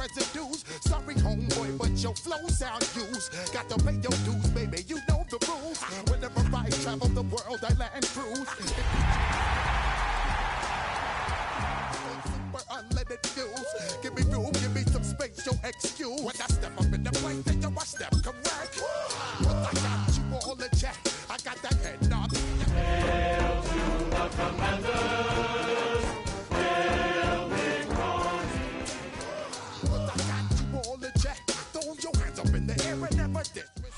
residues. Sorry, homeboy, but your flow sound used. Got to pay your dues, baby, you know the rules. Whenever I travel the world, I land cruise. Super unlimited views. Give me room, give me some space, your excuse. When I step up in the place, then I step correct. But I got you all in check. I got that head nod. Hail to the commanders. Hail Big Ronnie. But I got you all in check. Throw your hands up in the air and never dismiss.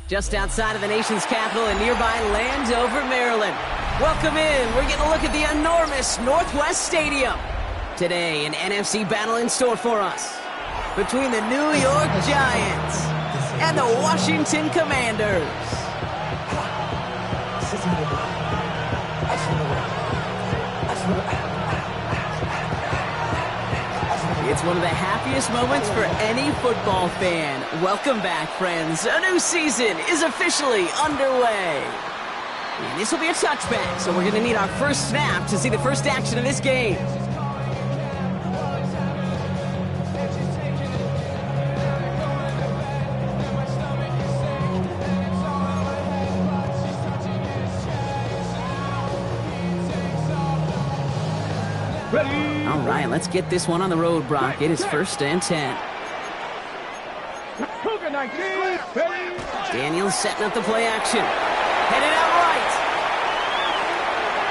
Just outside of the nation's capital in nearby Landover, Maryland. Welcome in. We're getting a look at the enormous Northwest Stadium. Today, an NFC battle in store for us between the New York Giants and the Washington Commanders. It's one of the happiest moments for any football fan. Welcome back, friends. A new season is officially underway. And this will be a touchback, so we're going to need our first snap to see the first action of this game. All right, let's get this one on the road, Brock. It is 1st and 10. Daniels setting up the play action. Headed out right.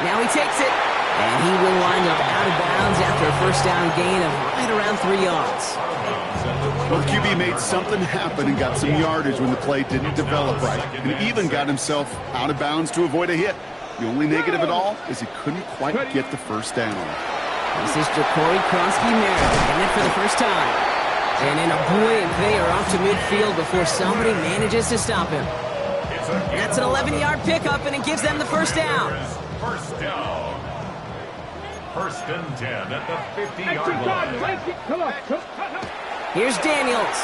Now he takes it. And he will wind up out of bounds after a first down gain of right around 3 yards. Well, the QB made something happen and got some yardage when the play didn't develop right. And even got himself out of bounds to avoid a hit. The only negative at all is he couldn't quite get the first down. This is Jacory Kronsky-Merritt getting it for the first time. And in a blink, they are off to midfield before somebody manages to stop him. That's an 11-yard pickup, and it gives them the first down. First down. 1st and 10 at the 50-yard line. Here's Daniels.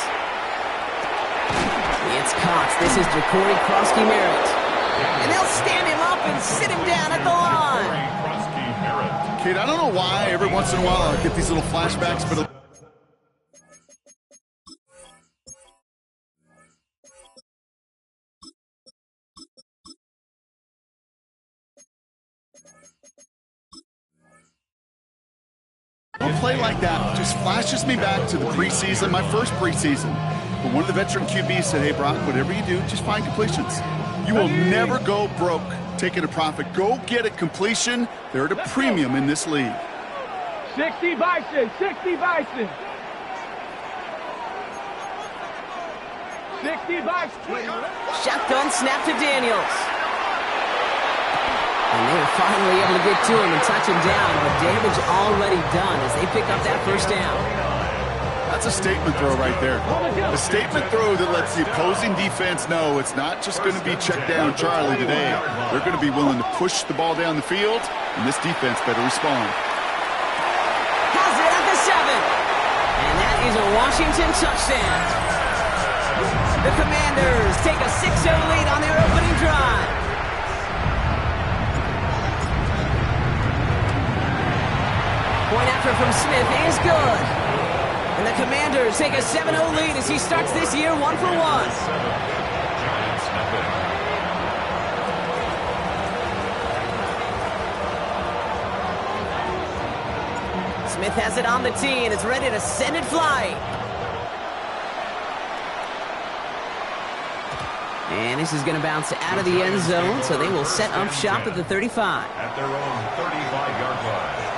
It's Cox. This is Jacory Kronsky-Merritt. And they'll stand him up and sit him down at the line. Kate, I don't know why every once in a while I get these little flashbacks, but a play like that just flashes me back to the preseason, my first preseason. But one of the veteran QBs said, hey, Brock, whatever you do, just find completions. You will never go broke taking a profit. Go get a completion. They're at a premium in this league. 60 Bison, 60 Bison. 60 Bison. Shotgun snap to Daniels. And they were finally able to get to him and touch him down, but damage already done as they pick up that first down. That's a statement throw right there. A statement throw that lets the opposing defense know it's not just going to be check down Charlie today. They're going to be willing to push the ball down the field, and this defense better respond. Has it at the 7. And that is a Washington touchdown. The Commanders take a 6-0 lead on their opening drive. Point after from Smith is good. And the Commanders take a 7-0 lead as he starts this year 1 for 1. Smith has it on the tee and is ready to send it flying. And this is going to bounce out of the end zone, so they will set up shop at the 35. At their own 35-yard line.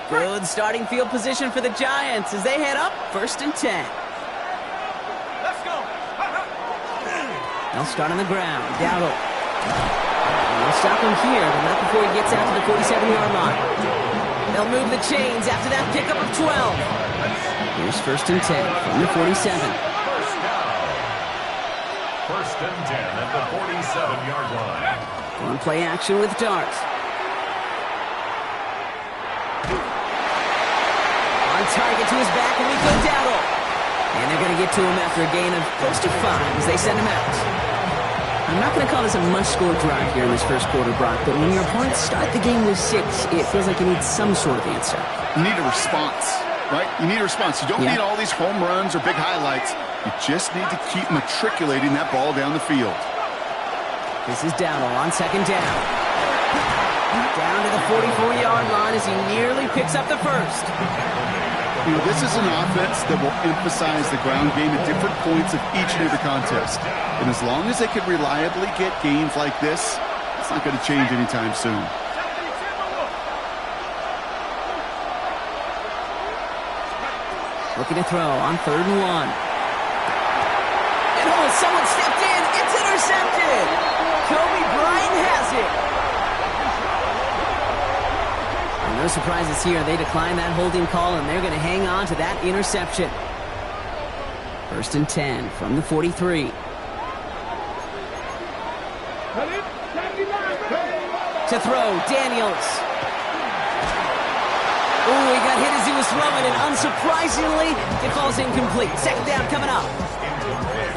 Good starting field position for the Giants as they head up 1st and 10. Let's go. They'll start on the ground. Dowdle. They'll stop him here, but not before he gets out to the 47-yard line. They'll move the chains after that pickup of 12. Here's 1st and 10 from the 47. First down. 1st and 10 at the 47-yard line. On play action with Dart. On target to his back, and we go Dowdle. And they're going to get to him after a gain of close to 5 as they send him out. I'm not going to call this a must-score drive here in this first quarter, Brock, but when your opponents start the game with 6, it feels like you need some sort of answer. You need a response, right? You need a response. You don't need all these home runs or big highlights. You just need to keep matriculating that ball down the field. This is Dowdle on second down. Down to the 44-yard line as he nearly picks up the first. You know, this is an offense that will emphasize the ground game at different points of each and every contest. And as long as they can reliably get gains like this, it's not going to change anytime soon. Looking to throw on 3rd and 1. And oh, someone stepped in. It's intercepted. Kobe Bryant has it. And no surprises here. They decline that holding call, and they're going to hang on to that interception. 1st and 10 from the 43. To throw, Daniels. Oh, he got hit as he was throwing, and unsurprisingly, it falls incomplete. 2nd down coming up.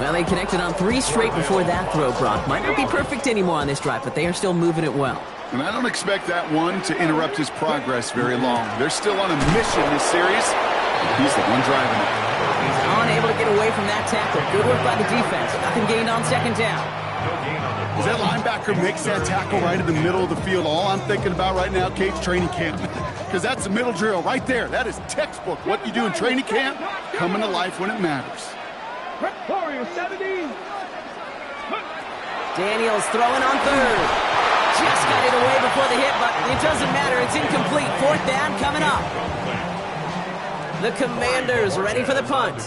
Well, they connected on 3 straight before that throw, Brock. Might not be perfect anymore on this drive, but they are still moving it well. And I don't expect that one to interrupt his progress very long. They're still on a mission this series. He's the one driving it. He's unable to get away from that tackle. Good work by the defense. Nothing gained on 2nd down. As that linebacker makes that tackle right in the middle of the field, all I'm thinking about right now, Kate's training camp. Because that's the middle drill right there. That is textbook. What you do in training camp, coming to life when it matters. Daniels throwing on 3rd. Just got it away before the hit, but it doesn't matter. It's incomplete. 4th down coming up. The Commanders ready for the punt.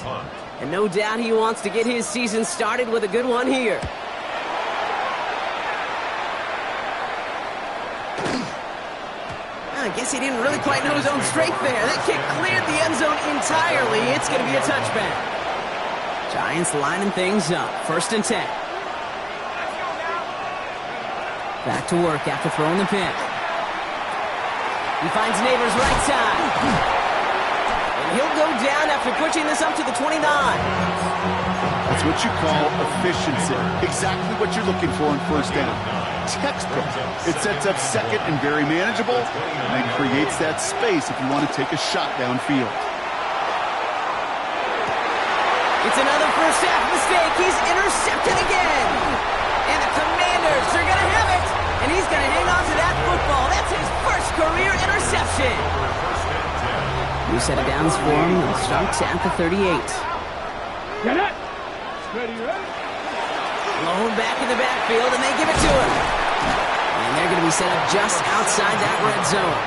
And no doubt he wants to get his season started with a good one here. I guess he didn't really quite know his own strength there. That kick cleared the end zone entirely. It's going to be a touchback. Giants lining things up. 1st and 10. Back to work after throwing the pick. He finds Neighbors right side. And he'll go down after pushing this up to the 29. That's what you call efficiency. Exactly what you're looking for on 1st down. Textbook. It sets up 2nd and very manageable, and it creates that space if you want to take a shot downfield. It's another first half mistake. He's intercepted again. And the Commanders are going to have it. And he's going to hang on to that football. That's his first career interception. New set of downs for him. And starts at the 38. Get it. Ready. Blown back in the backfield, and they give it to him. And they're going to be set up just outside that red zone.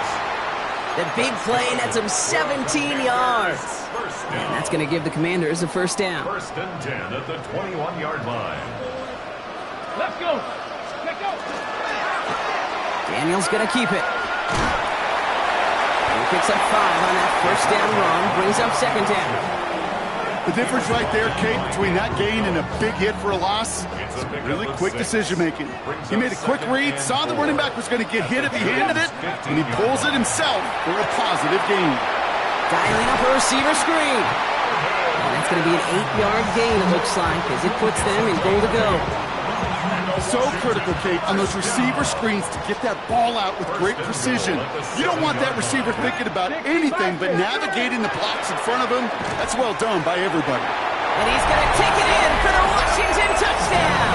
The big play nets him 17 yards. And that's going to give the Commanders a 1st down. 1st and 10 at the 21-yard line. Let's go. Let's go. Daniels going to keep it. And he picks up 5 on that 1st down run, brings up 2nd down. The difference right there, Kate, between that gain and a big hit for a loss, is really quick decision-making. He made a quick read, saw the running back was going to get hit if he handed it, and he pulls it himself for a positive gain. Dialing up a receiver screen. And that's going to be an 8-yard gain, it looks like, as it puts them in goal to go. So critical, Kate, on those receiver screens to get that ball out with great precision. You don't want that receiver thinking about anything but navigating the blocks in front of him. That's well done by everybody. And he's going to take it in for the Washington touchdown.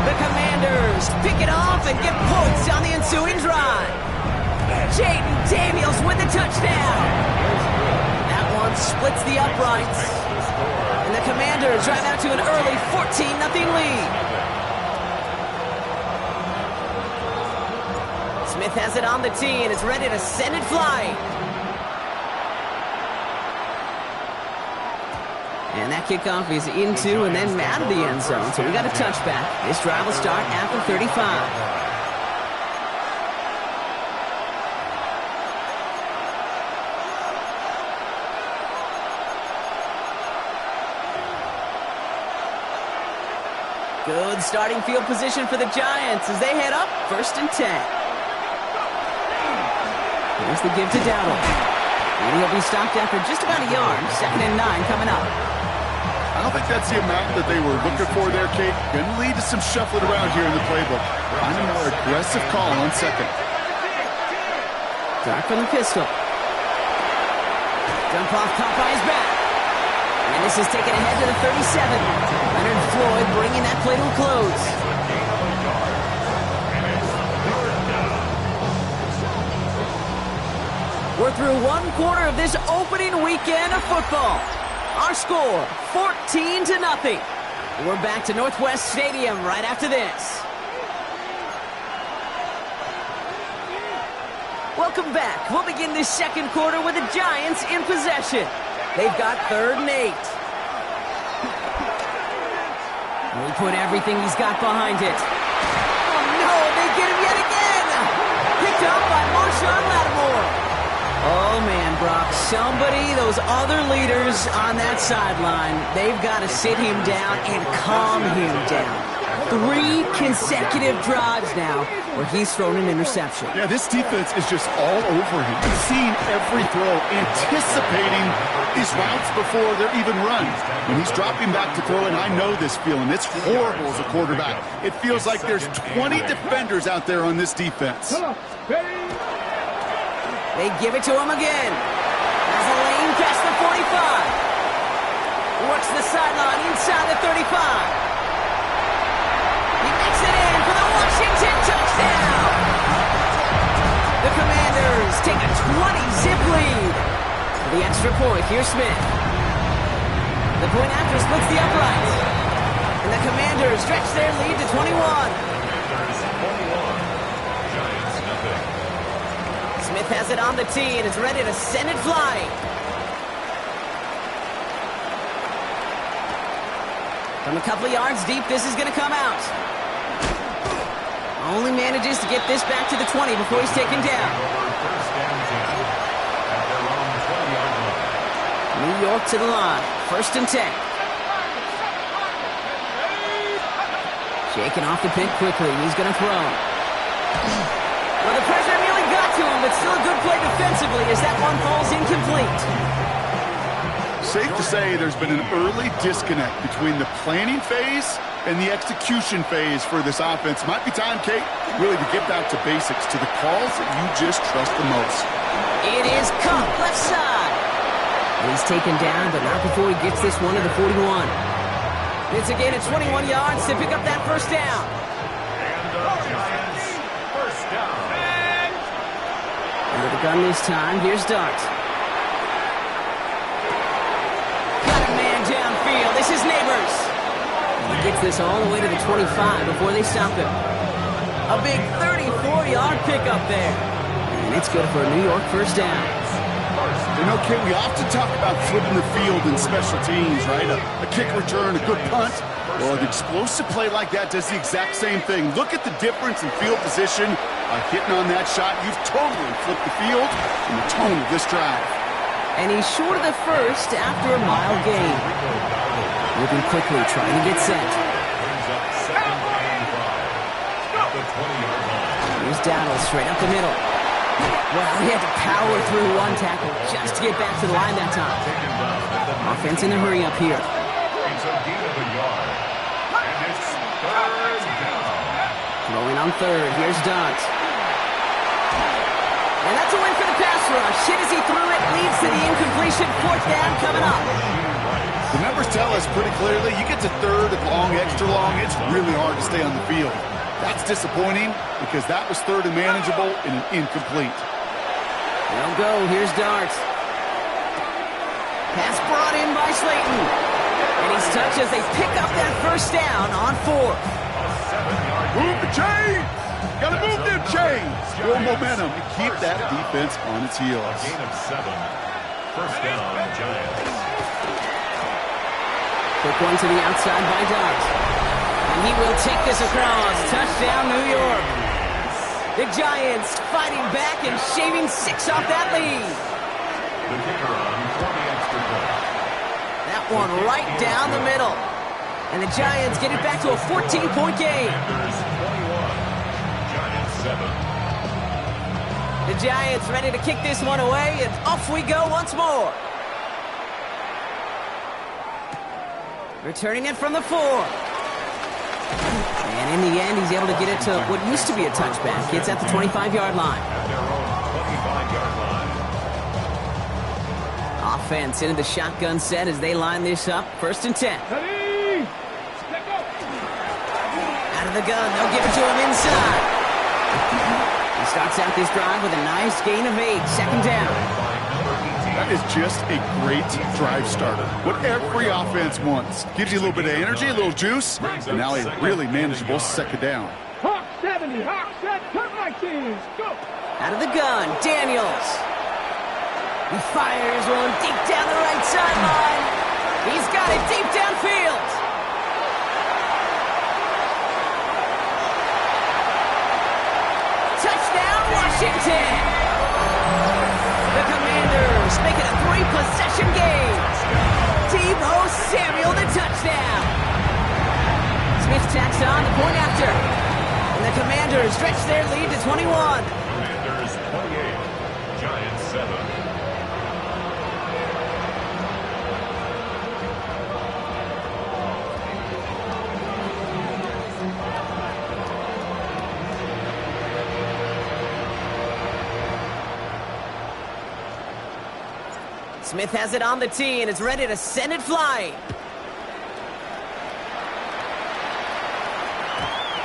The Commanders pick it off and get points on the ensuing drive. Jaden Daniels with the touchdown. That one splits the uprights. And the Commanders drive out to an early 14-0 lead. Smith has it on the tee and is ready to send it flying. And that kickoff is into and then out of the end zone. So we got a touchback. This drive will start at the 35. Good starting field position for the Giants as they head up 1st and 10. Here's the give to Dowdle. And he'll be stopped after just about a yard. 2nd and 9 coming up. I don't think that's the amount that they were looking for there, Kate. Going to lead to some shuffling around here in the playbook. Find a more aggressive call on second. Dart from the pistol. Dump off caught by his back. And this is taken ahead to the 37. Leonard Floyd bringing that play to a close. We're through one quarter of this opening weekend of football. Our score, 14-0. We're back to Northwest Stadium right after this. Welcome back. We'll begin this second quarter with the Giants in possession. They've got 3rd and 8. He put everything he's got behind it. Oh no, they get him yet again! Picked up by Marshawn Lattimore. Oh man, Brock, those other leaders on that sideline, they've got to sit him down and calm him down. 3 consecutive drives now where he's thrown an interception. Yeah, this defense is just all over him. He's seeing every throw, anticipating these routes before they're even run. When he's dropping back to throw, and I know this feeling, it's horrible as a quarterback. It feels like there's 20 defenders out there on this defense. They give it to him again. Has a lane past the 45. Works the sideline inside the 35. He makes it in for the Washington touchdown. The Commanders take a 20-zip lead. For the extra point, here's Smith. The point after splits the uprights. And the Commanders stretch their lead to 21. Smith has it on the tee and is ready to send it flying. From a couple of yards deep, this is going to come out. Only manages to get this back to the 20 before he's taken down. New York to the line. 1st and 10. Shaking off the pick quickly. He's going to throw. Well, the pressure nearly got to him, but still a good play defensively as that one falls incomplete. Safe to say there's been an early disconnect between the planning phase and the execution phase for this offense. Might be time, Kate, really to get back to basics, to the calls that you just trust the most. It is Cup left side. He's taken down, but not before he gets this one to the 41. It's a gain of 21 yards to pick up that 1st down. Under the gun this time, here's Dart. Got a man downfield. This is Neighbors. He gets this all the way to the 25 before they stop him. A big 34-yard pickup there. And it's good for a New York 1st down. You know, Kate, we often talk about flipping the field in special teams, right? A kick return, a good punt. Well, an explosive play like that does the exact same thing. Look at the difference in field position. Hitting on that shot, you've totally flipped the field and the tone of this drive. And he's short of the 1st after a mile gain. Moving quickly, trying to get set. Here's Dowdle straight up the middle. Well, he had to power through one tackle just to get back to the line that time. Offense in a hurry up here. Throwing on 3rd. Here's Dart. And that's a win for the pass rush. Hit as he threw it, leads to the incompletion. 4th down coming up. The numbers tell us pretty clearly, you get to 3rd and long, extra long, it's really hard to stay on the field. That's disappointing because that was 3rd and manageable and an incomplete. They'll go. Here's Dart. Pass brought in by Slayton. And he's touched as they pick up that 1st down on 4th. Move the chains! Gotta move them chains! More momentum to keep that defense on its heels. Gain of 7. 1st down, Giants. Quick one to the outside by Dart. And he will take this across. Touchdown, New York. The Giants fighting back and shaving 6 off that lead. The kicker on for the extra point. That one right down the middle. And the Giants get it back to a 14-point game. 21. Giants 7. The Giants ready to kick this one away, and off we go once more. Returning it from the 4. And in the end, he's able to get it to what used to be a touchback. It's at the 25-yard line. At their own 25-yard line. Offense into the shotgun set as they line this up. 1st and 10. Ready? Let go. Out of the gun, they'll give it to him inside. He starts out this drive with a nice gain of 8. 2nd down. That is just a great drive starter. What every offense wants. Gives you a little bit of energy, a little juice, and now a really manageable 2nd down. Hawk 70. Hawk set. Cut right teams. Go. Out of the gun, Daniels. He fires one deep down the right sideline. He's got it deep downfield. Touchdown, Washington. The Commanders make it a 3-possession game. Deebo Samuel, the touchdown. Smith tacks on the point after. And the Commanders stretch their lead to 21. Commanders 28, Giants 7. Smith has it on the tee and is ready to send it flying.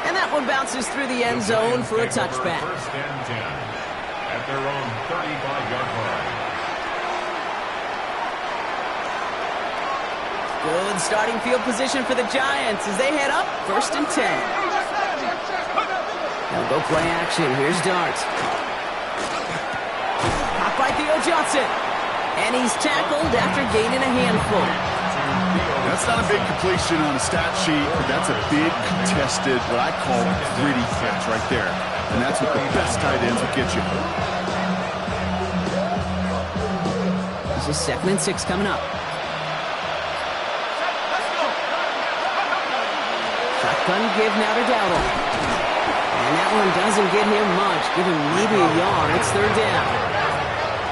And that one bounces through the end zone for a touchback. 1st and 10 at their own 35-yard line. Good starting field position for the Giants as they head up. 1st and 10. Now go play action. Here's Dart. Caught by Theo Johnson. And he's tackled after gaining a handful. That's not a big completion on a stat sheet, but that's a big contested, what I call gritty catch right there. And that's what the best tight ends will get you. This is 2nd and 6 coming up. Shotgun give now to Dowdle. And that one doesn't get him much. Give him maybe a yard. It's 3rd down.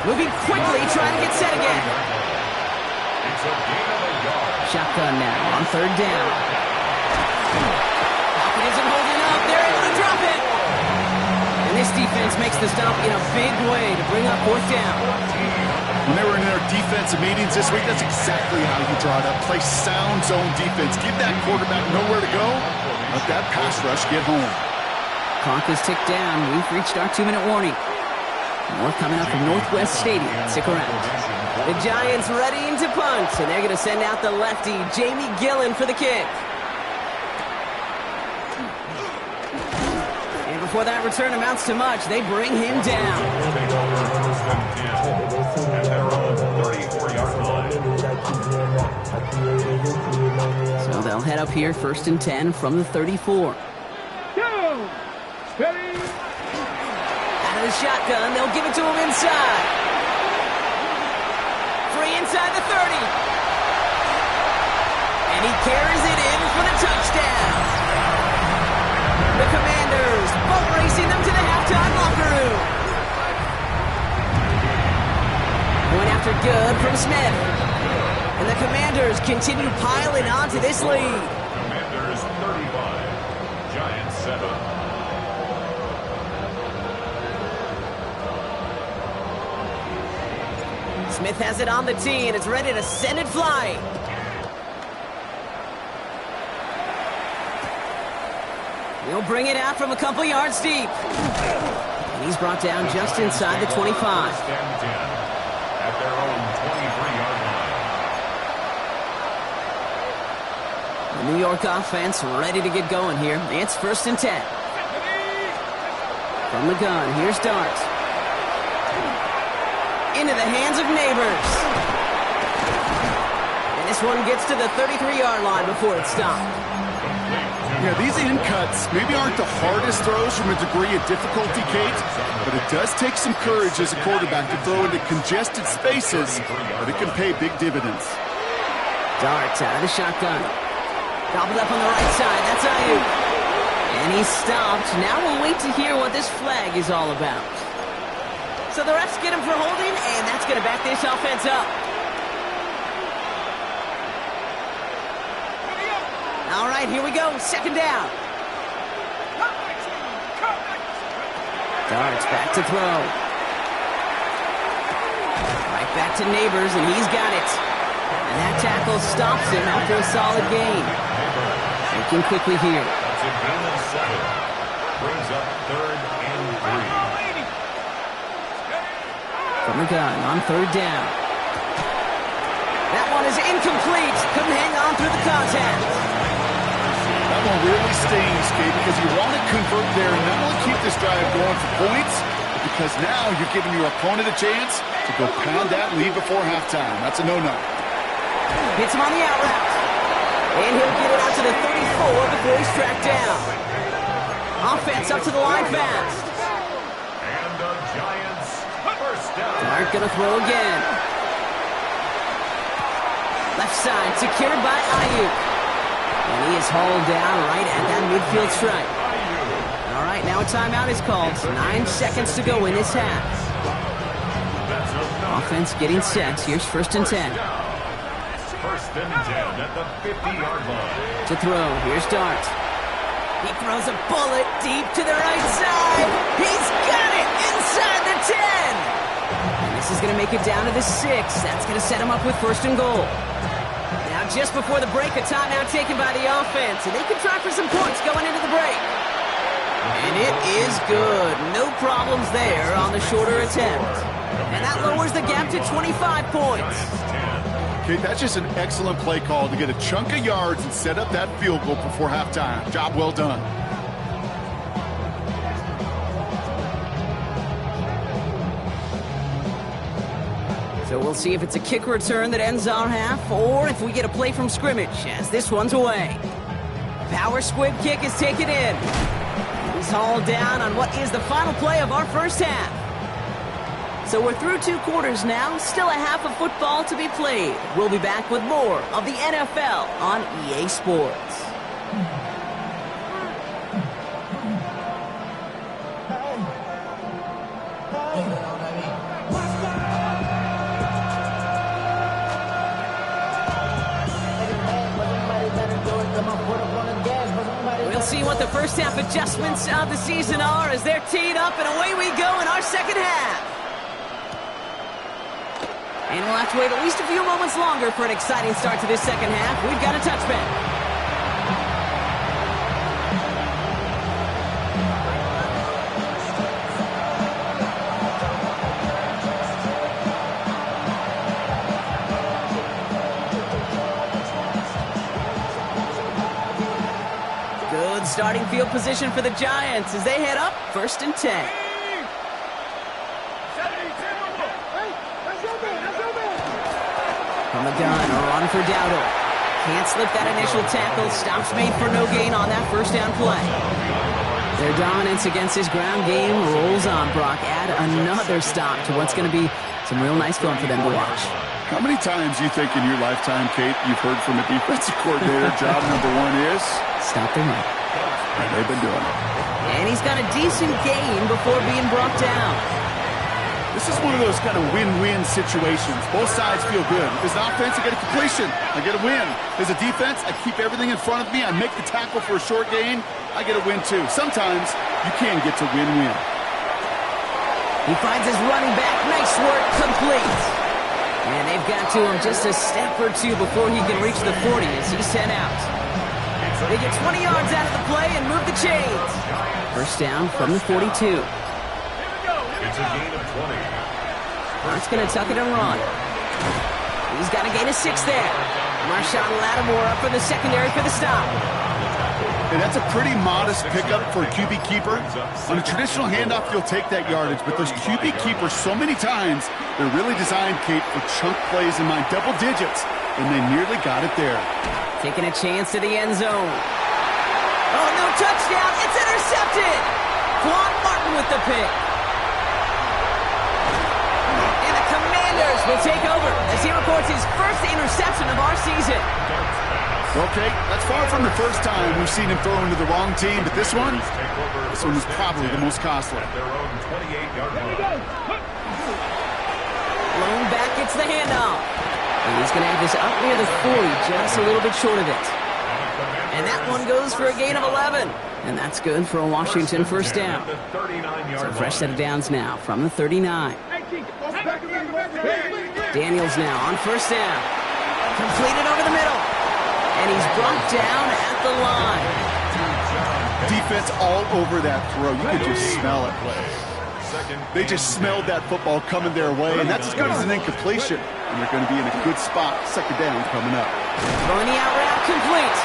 Moving quickly, trying to get set again. It's a gain of a yard. Shotgun now on 3rd down. Pocket isn't holding up. They're able to drop it. And this defense makes the stop in a big way to bring up 4th down. When they were in their defensive meetings this week, that's exactly how you draw it up. Play sound zone defense. Give that quarterback nowhere to go. Let that pass rush get home. Clock is ticked down. We've reached our 2-minute warning. More coming up from Northwest Stadium. Stick around. The Giants ready to punt, and they're going to send out the lefty, Jamie Gillen, for the kick. And before that return amounts to much, they bring him down. Take over 1st and 10 at their own 34-yard line. So they'll head up here, 1st and 10 from the 34. Go. Steady. Out of the shotgun, they'll give it to him inside. Free inside the 30. And he carries it in for the touchdown. The Commanders boat racing them to the halftime locker room. Point after good from Smith. And the Commanders continue piling on to this lead. Commanders 35, Giants 7. Smith has it on the tee and is ready to send it flying. He'll bring it out from a couple yards deep. And he's brought down just inside the 25. 1st and 10 at their own 23-yard line. The New York offense ready to get going here. It's 1st and 10. From the gun, here's Dart. Into the hands of Neighbors. And this one gets to the 33-yard line before it's stopped. Yeah, these in cuts maybe aren't the hardest throws from a degree of difficulty, Kate, but it does take some courage as a quarterback to throw into congested spaces, but it can pay big dividends. Darts out of the shotgun. Gobbled up on the right side. That's Ayuk. And he's stopped. Now we'll wait to hear what this flag is all about. So the refs get him for holding, and that's going to back this offense up. All right, here we go. Second down. Darts back to throw. Right back to Neighbors, and he's got it. And that tackle stops him after a solid gain. Thinking quickly here. It's a gain of 7. Brings up 3rd and 3. From the gun on 3rd down. That one is incomplete. Couldn't hang on through the contact. That one really stings, Kate, because you want to convert there and not only keep this drive going for points, but because now you're giving your opponent a chance to go pound that lead before halftime. That's a no-no. Hits him on the out route. And he'll get it out to the 34 before he's tracked down. Offense up to the line fast. And the Giants first down. Dart gonna throw again. Left side secured by Ayuk. And he is hauled down right at that midfield stripe. All right, now a timeout is called. 9 seconds to go in this half. Offense getting set. Here's 1st and 10. 1st and 10 at the 50-yard line. To throw, here's Dart. He throws a bullet deep to the right side. He's got it inside the 10. And this is going to make it down to the 6. That's going to set him up with 1st and goal. Now, just before the break, a timeout taken by the offense, and they can try for some points going into the break. And it is good. No problems there on the shorter attempt. And that lowers the gap to 25 points. Okay, that's just an excellent play call to get a chunk of yards and set up that field goal before halftime. Job well done. So we'll see if it's a kick return that ends our half, or if we get a play from scrimmage, as this one's away. Power squib kick is taken in. He's hauled down on what is the final play of our first half. So we're through 2 quarters now, still a half of football to be played. We'll be back with more of the NFL on EA Sports. We'll see what the first half adjustments of the season are as they're teed up, and away we go in our second half. And we'll have to wait at least a few moments longer for an exciting start to this second half. We've got a touchback. Good starting field position for the Giants as they head up 1st and 10. From the gun, a run for Dowdle. Can't slip that initial tackle. Stops made for no gain on that 1st down play. Their dominance against his ground game rolls on, Brock. Add another stop to what's going to be some real nice film for them to watch. How many times do you think in your lifetime, Kate, you've heard from a defensive coordinator, job number 1 is? Stop the run. And they've been doing it. And he's got a decent gain before being brought down. This is one of those kind of win-win situations. Both sides feel good. As an offense, I get a completion. I get a win. As a defense, I keep everything in front of me. I make the tackle for a short gain. I get a win, too. Sometimes you can get to win-win. He finds his running back. Nice work. Complete. And they've got to him just a step or 2 before he can reach the 40 as he's sent out. They get 20 yards out of the play and move the chains. 1st down from the 42. It's a gain of 20. Hart's going to tuck it and run. He's got a gain of 6 there. Marshawn Lattimore up for the secondary for the stop. And that's a pretty modest pickup for a QB keeper. On a traditional handoff, you'll take that yardage, but those QB keepers, so many times, they're really designed, Kate, for chunk plays in my double digits, and they nearly got it there. Taking a chance to the end zone. Oh, no touchdown. It's intercepted. Quan Martin with the pick. And the Commanders will take over as he records his first interception of our season. Okay, that's far from the first time we've seen him throw into the wrong team, but this one was probably the most costly. Their own 28-yard line. Lone back gets the handoff. And he's going to have this up near the 40, just a little bit short of it. And that one goes for a gain of 11. And that's good for a Washington first down. So fresh set of downs now from the 39. Daniels now on first down. Completed over the middle. And he's brought down at the line. Defense all over that throw. You could just smell it. They just smelled that football coming their way, and that's as good as an incompletion. And they're going to be in a good spot. Second down coming up. Throwing the out route complete.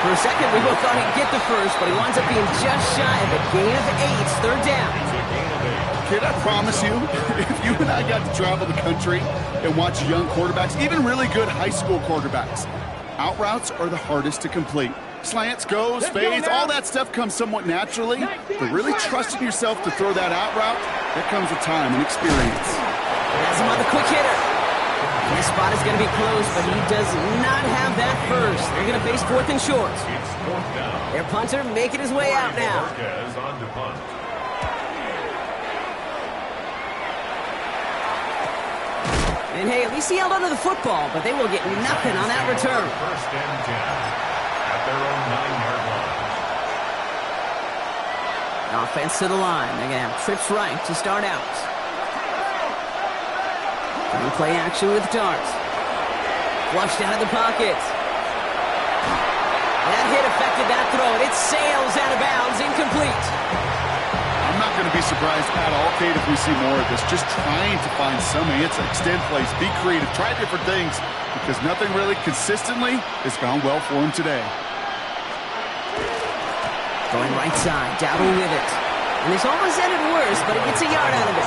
For a second, we both thought he'd get the first, but he winds up being just shy of a gain of 8. Third down. Kid, I promise you, if you and I got to travel the country and watch young quarterbacks, even really good high school quarterbacks, out routes are the hardest to complete. Slants, goes, fades, all that stuff comes somewhat naturally, but really trusting yourself to throw that out route, that comes with time and experience. Has him on the quick hitter. This spot is going to be close, but he does not have that first. They're going to face 4th and short. Their punter making his way out now. And hey, at least he held onto the football, but they will get nothing on that return. First and 10 at their own 9-yard line. Offense to the line. They're going to have trips right to start out. Play action with Dart. Flushed out of the pocket. That hit affected that throw. It sails out of bounds, incomplete. I'm not going to be surprised at all, Kate, if we see more of this. Just trying to find some answer, extend plays, be creative, try different things, because nothing really consistently has gone well for him today. Going right side, Dowdle with it. And this almost ended worse, but it gets a yard out of it.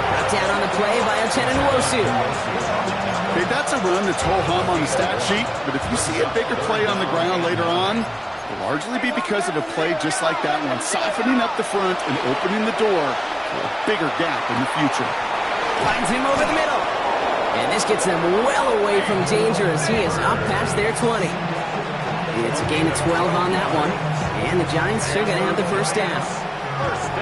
Brought down on the play by Uchenna Nwosu. Okay, that's a run that's ho-hum on the stat sheet, but if you see a bigger play on the ground later on, it'll largely be because of a play just like that one, softening up the front and opening the door for a bigger gap in the future. Finds him over the middle. And this gets them well away from danger as he is up past their 20. It's a gain of 12 on that one. And the Giants are going to have the first down. First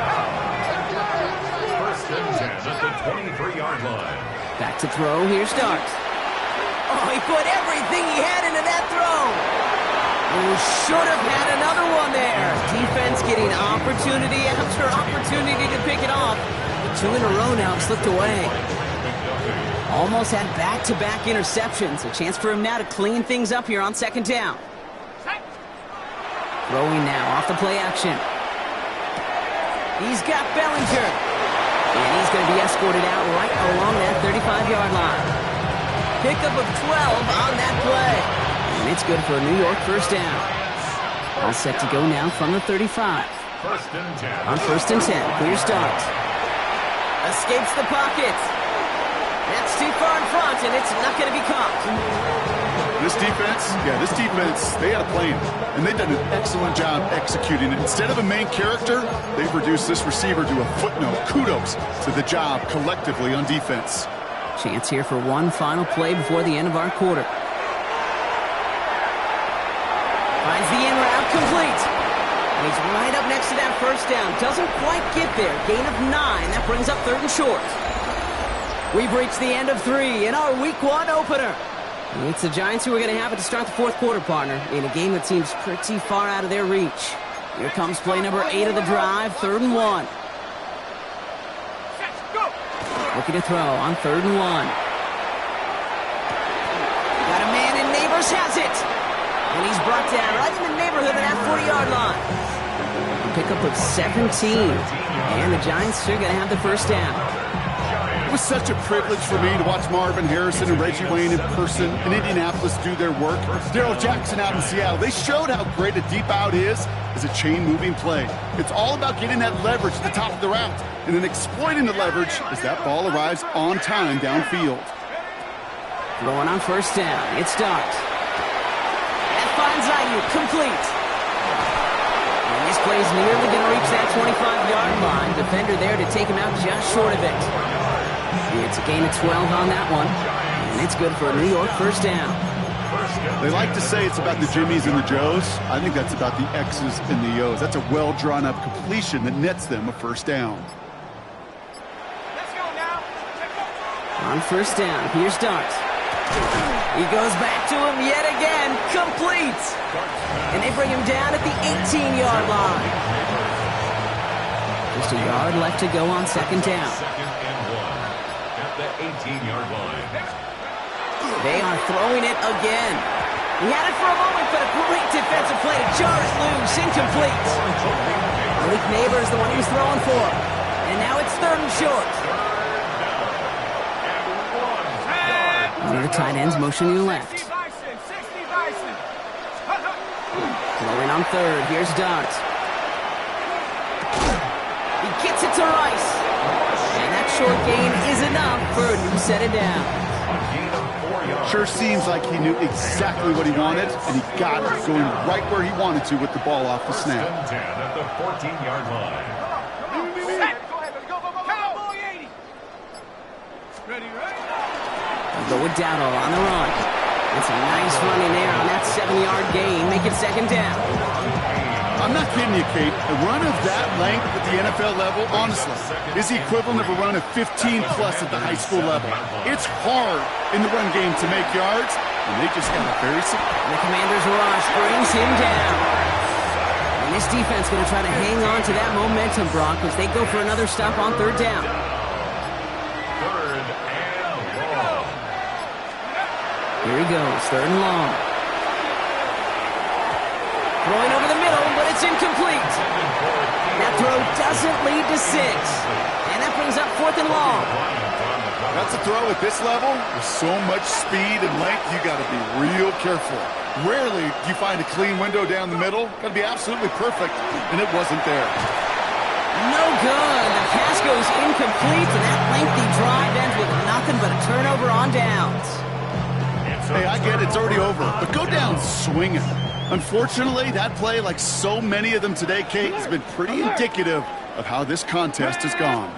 and 10 at the 23-yard line. Back to throw. Here's Dart. Oh, he put everything he had into that throw. Oh, should have had another one there. Defense getting opportunity after opportunity to pick it off. But 2 in a row now have slipped away. Almost had back-to-back interceptions. A chance for him now to clean things up here on second down. Throwing now off the play action. He's got Bellinger. And he's going to be escorted out right along that 35-yard line. Pickup of 12 on that play. And it's good for a New York first down. All set to go now from the 35. First and 10. On first and 10, clear start. Escapes the pocket. That's too far in front, and it's not going to be caught. This defense, they had a plan, and they've done an excellent job executing it. Instead of a main character, they've reduced this receiver to a footnote. Kudos to the job collectively on defense. Chance here for one final play before the end of our quarter. Finds the in route complete. And he's right up next to that first down. Doesn't quite get there. Gain of 9. That brings up 3rd and short. We've reached the end of 3 in our Week 1 opener. It's the Giants who are going to have it to start the 4th quarter, partner, in a game that seems pretty far out of their reach. Here comes play number 8 of the drive, 3rd and 1. Looking to throw on 3rd and 1. Got a man, and Neighbors has it. And he's brought down right in the neighborhood of that 40-yard line. A pickup of 17. And the Giants are going to have the first down. It was such a privilege for me to watch Marvin Harrison and Reggie Wayne in person in Indianapolis do their work. Darrell Jackson out in Seattle. They showed how great a deep out is as a chain-moving play. It's all about getting that leverage at the top of the route and then exploiting the leverage as that ball arrives on time downfield. Throwing on first down. It's Dart. That finds Ayuk complete. And this play is nearly going to reach that 25-yard line. Defender there to take him out just short of it. It's a gain of 12 on that one, and it's good for a New York first down. They like to say it's about the Jimmies and the Joes. I think that's about the X's and the O's. That's a well-drawn-up completion that nets them a first down. Let's go now. On first down, here's Dart. He goes back to him yet again, complete. And they bring him down at the 18-yard line. Just a yard left to go on second down. Second and 1 at the 18-yard line. They are throwing it again. He had it for a moment, but a great defensive play to jar it loose, incomplete. Malik Neighbors, the one he was throwing for. And now it's third and short. One of the tight ends motioning left. Throwing on third, here's Dart. He gets it to Rice. And that short gain is enough for a new set of downs. Sure seems like he knew exactly what he wanted, and he got it, going right where he wanted to with the ball off the snap. 10 at the 14-yard line. They'll go with Dowdle on the run. It's a nice run in there on that 7-yard gain. Make it second down. I'm not kidding you, Kate. A run of that length at the NFL level, honestly, is the equivalent of a run of 15-plus at the high school level. It's hard in the run game to make yards, and they just got a very simple. The Commanders' rush brings him down. And this defense going to try to hang on to that momentum, Brock, as they go for another stop on third down. Third and long. Here he goes, third and long. Throwing over the middle, but it's incomplete. That throw doesn't lead to 6. And that brings up fourth and long. That's a throw at this level. With so much speed and length, you got to be real careful. Rarely do you find a clean window down the middle. Got to be absolutely perfect, and it wasn't there. No good. The pass goes incomplete, and that lengthy drive ends with nothing but a turnover on downs. Hey, I get it. It's already over, but go down swinging. Unfortunately, that play, like so many of them today, Kate, has been pretty indicative of how this contest has gone.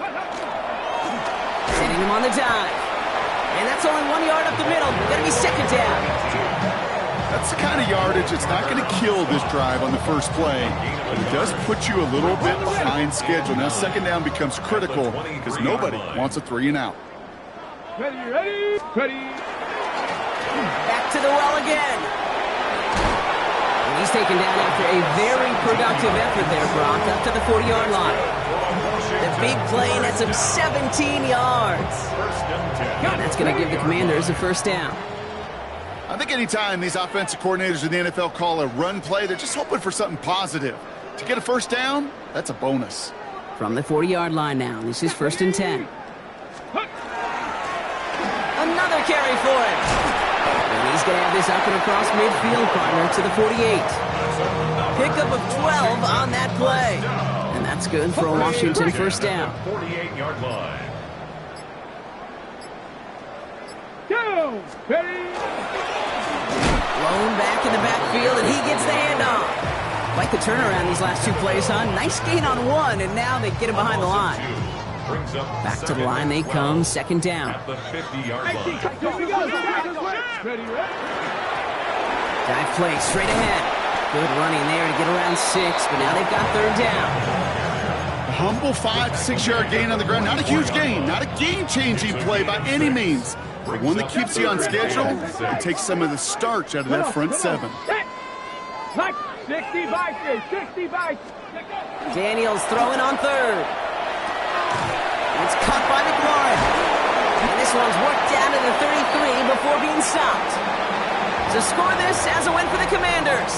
Setting him on the dive. And that's only 1 yard up the middle. Going to be second down. That's the kind of yardage that's not going to kill this drive on the first play, but it does put you a little bit behind schedule. Now second down becomes critical because nobody wants a 3 and out. Ready. Back to the well again. And he's taken down after a very productive effort there, Brock, up to the 40-yard line. The big play nets him 17 yards. And that's going to give the Commanders a first down. I think anytime these offensive coordinators in the NFL call a run play, they're just hoping for something positive. To get a first down, that's a bonus. From the 40-yard line now, this is first and 10. Another carry for him. And he's going to have this up and across midfield, partner, to the 48. Pickup of 12 on that play. And that's good for a Washington first down. 48-yard line. Go. Ready. Blown back in the backfield, and he gets the handoff. Quite the turnaround these last two plays, huh? Nice gain on one, and now they get him behind the line. Back to the line they come, second down. At the 50-yard line. Ready. Dive play straight ahead. Good running there to get around 6, but now they've got third down. A humble 5 to 6 yard gain on the ground. Not a huge gain, not a game-changing play by any means. But one that keeps you on schedule and takes some of the starch out of that front 7. Like 60 by 60 by. Daniels throwing on third. It's caught by McLaurin. And this one's worked down to the 33 before being stopped. To score this as a win for the Commanders.